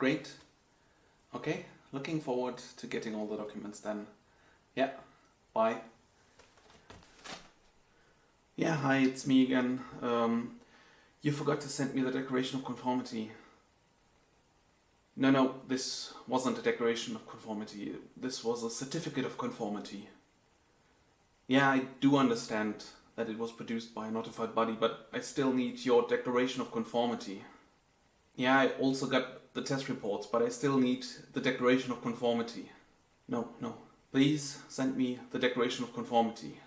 Great. Okay, looking forward to getting all the documents then. Yeah, bye. Yeah, hi, it's me again. You forgot to send me the Declaration of Conformity. No, this wasn't a Declaration of Conformity. This was a Certificate of Conformity. Yeah, I do understand that it was produced by a notified body, but I still need your Declaration of Conformity. Yeah, I also got the test reports, but I still need the Declaration of Conformity. No. Please send me the Declaration of Conformity.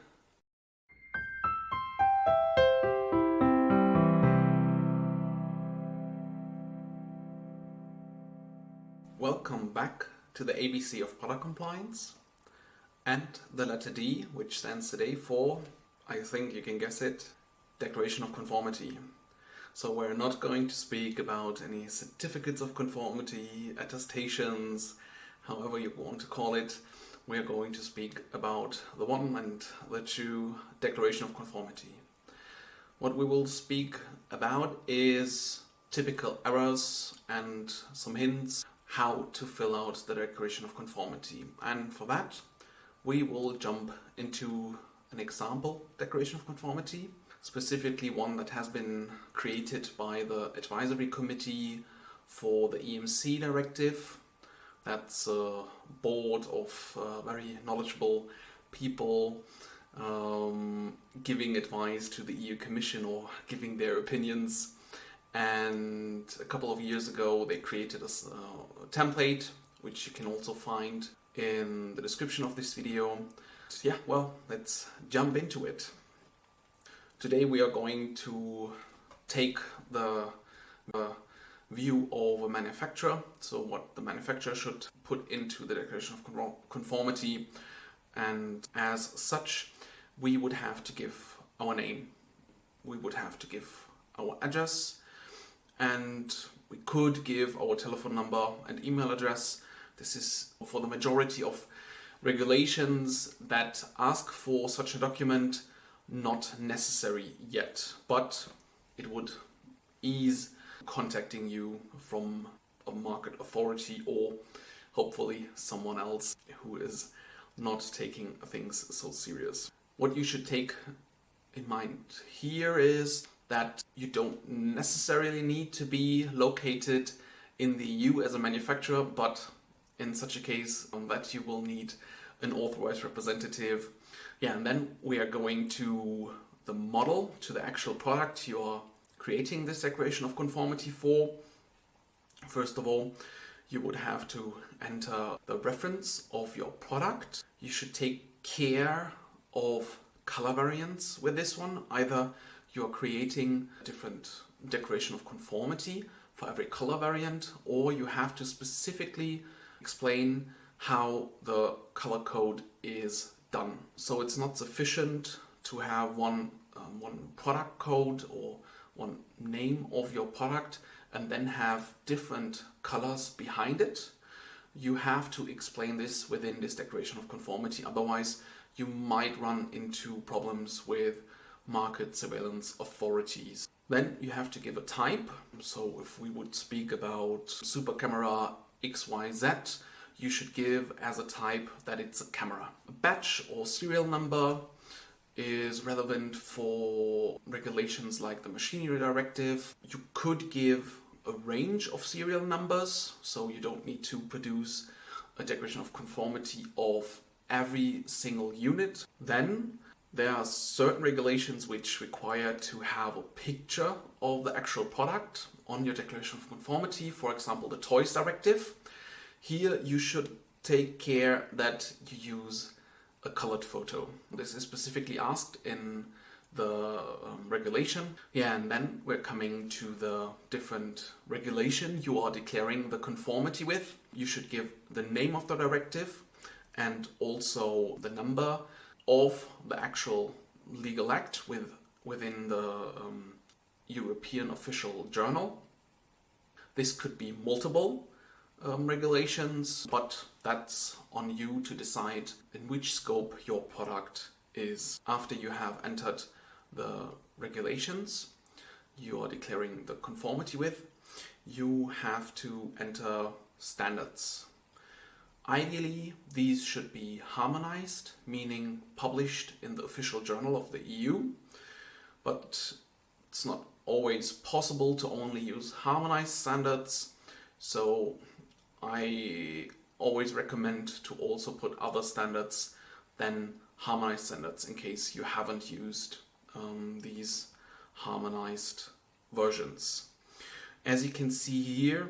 Welcome back to the ABC of product compliance and the letter D, which stands today for, I think you can guess it, Declaration of Conformity. So we're not going to speak about any certificates of conformity, attestations, however you want to call it. We're going to speak about the one and the two Declaration of Conformity. What we will speak about is typical errors and some hints how to fill out the Declaration of Conformity. And for that, we will jump into an example Declaration of Conformity, specifically one that has been created by the Advisory Committee for the EMC Directive. That's a board of very knowledgeable people giving advice to the EU Commission or giving their opinions. And a couple of years ago they created a template, which you can also find in the description of this video. Yeah, well, let's jump into it. Today we are going to take the view of a manufacturer, so what the manufacturer should put into the Declaration of Conformity, and as such we would have to give our name, we would have to give our address, and we could give our telephone number and email address. This is for the majority of regulations that ask for such a document, not necessary yet, but it would ease contacting you from a market authority or hopefully someone else who is not taking things so serious. What you should take in mind here is that you don't necessarily need to be located in the EU as a manufacturer, but in such a case that you will need an authorized representative. Yeah, and then we are going to the model, to the actual product you are creating this Declaration of Conformity for. First of all, you would have to enter the reference of your product. You should take care of color variants with this one. Either you are creating a different Declaration of Conformity for every color variant, or you have to specifically explain how the color code is done. So it's not sufficient to have one product code or one name of your product and then have different colors behind it. You have to explain this within this Declaration of Conformity, otherwise you might run into problems with market surveillance authorities. Then you have to give a type. So if we would speak about super camera XYZ, you should give as a type that it's a camera. A batch or serial number is relevant for regulations like the Machinery Directive. You could give a range of serial numbers, so you don't need to produce a Declaration of Conformity of every single unit. Then there are certain regulations which require to have a picture of the actual product on your Declaration of Conformity, for example the Toys Directive. Here you should take care that you use a colored photo. This is specifically asked in the regulation. Yeah, and then we're coming to the different regulation you are declaring the conformity with. You should give the name of the directive and also the number of the actual legal act within the European Official Journal. This could be multiple regulations, but that's on you to decide in which scope your product is. After you have entered the regulations you are declaring the conformity with, you have to enter standards. Ideally, these should be harmonized, meaning published in the official journal of the EU, but it's not always possible to only use harmonized standards, so I always recommend to also put other standards than harmonized standards in case you haven't used these harmonized versions. As you can see here,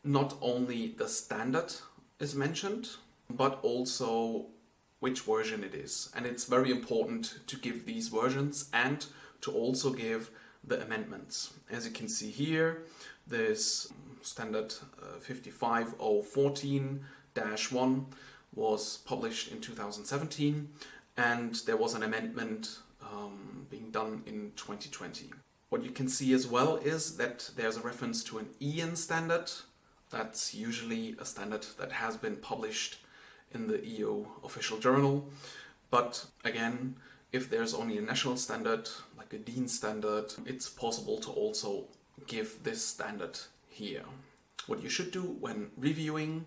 not only the standard is mentioned, but also which version it is. And it's very important to give these versions and to also give the amendments. As you can see here, this standard 55014-1 was published in 2017, and there was an amendment being done in 2020. What you can see as well is that there's a reference to an EN standard. That's usually a standard that has been published in the EU official journal. But again, if there's only a national standard, like a DIN standard, it's possible to also give this standard here. What you should do when reviewing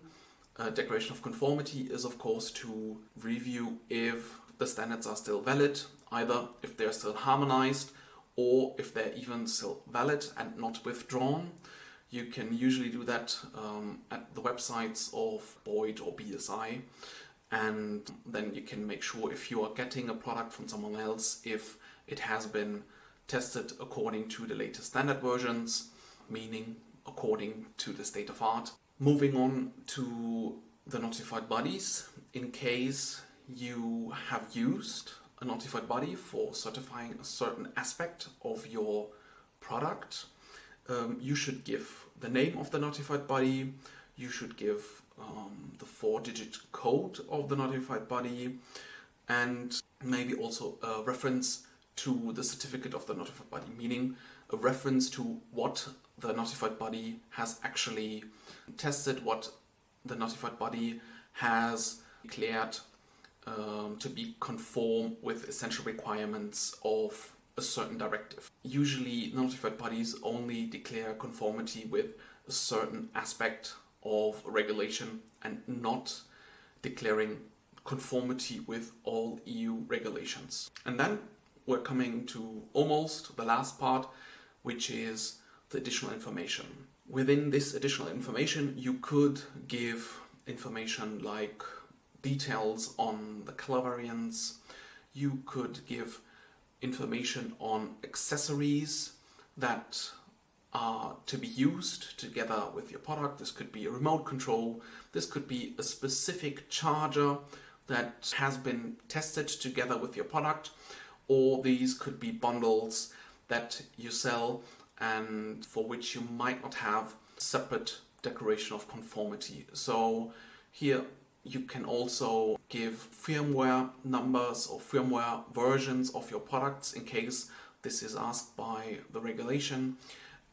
a Declaration of Conformity is, of course, to review if the standards are still valid, either if they're still harmonized or if they're even still valid and not withdrawn. You can usually do that at the websites of Boyd or BSI, and then you can make sure if you are getting a product from someone else, if it has been tested according to the latest standard versions, meaning according to the state of art. Moving on to the notified bodies, in case you have used a notified body for certifying a certain aspect of your product, you should give the name of the notified body, you should give the 4-digit code of the notified body, and maybe also a reference to the certificate of the notified body, meaning a reference to what the notified body has actually tested, what the notified body has declared to be conform with essential requirements of a certain directive. Usually notified bodies only declare conformity with a certain aspect of a regulation and not declaring conformity with all EU regulations. And then we're coming to almost the last part, which is the additional information. Within this additional information, you could give information like details on the color variants. You could give information on accessories that are to be used together with your product. This could be a remote control. This could be a specific charger that has been tested together with your product, or these could be bundles that you sell and for which you might not have a separate declaration of conformity. So here you can also give firmware numbers or firmware versions of your products in case this is asked by the regulation.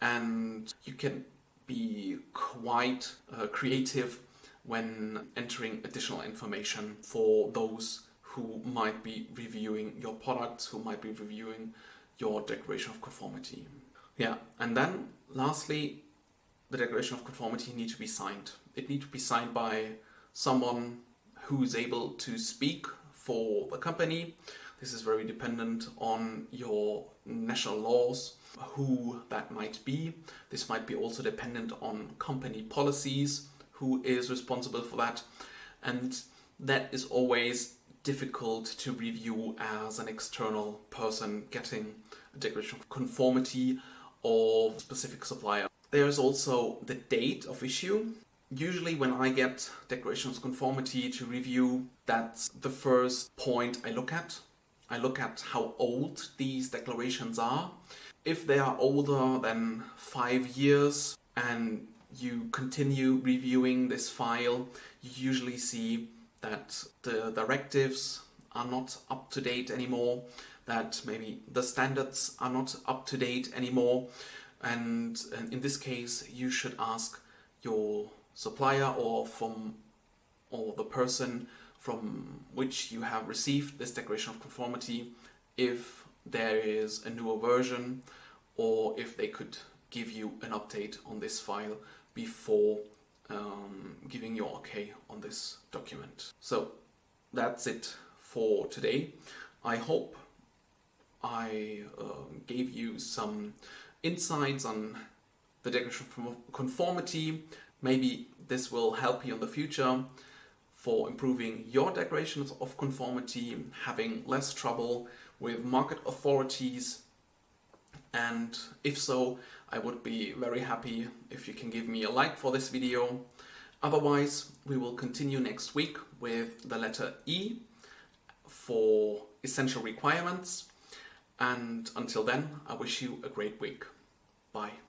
And you can be quite creative when entering additional information for those who might be reviewing your products, who might be reviewing your Declaration of Conformity. Yeah, and then lastly, the Declaration of Conformity needs to be signed. It needs to be signed by someone who is able to speak for the company. This is very dependent on your national laws, who that might be. This might be also dependent on company policies, who is responsible for that. And that is always difficult to review as an external person getting a Declaration of Conformity of a specific supplier. There's also the date of issue. Usually when I get Declarations of Conformity to review, that's the first point I look at. I look at how old these declarations are. If they are older than 5 years and you continue reviewing this file, you usually see that the directives are not up to date anymore, that maybe the standards are not up to date anymore. And in this case, you should ask your supplier or the person from which you have received this Declaration of Conformity if there is a newer version, or if they could give you an update on this file before giving your okay on this document. So that's it for today. I hope I gave you some insights on the Declaration of Conformity. Maybe this will help you in the future for improving your declarations of conformity, having less trouble with market authorities. And if so, I would be very happy if you can give me a like for this video. Otherwise, we will continue next week with the letter E for essential requirements. And until then, I wish you a great week. Bye.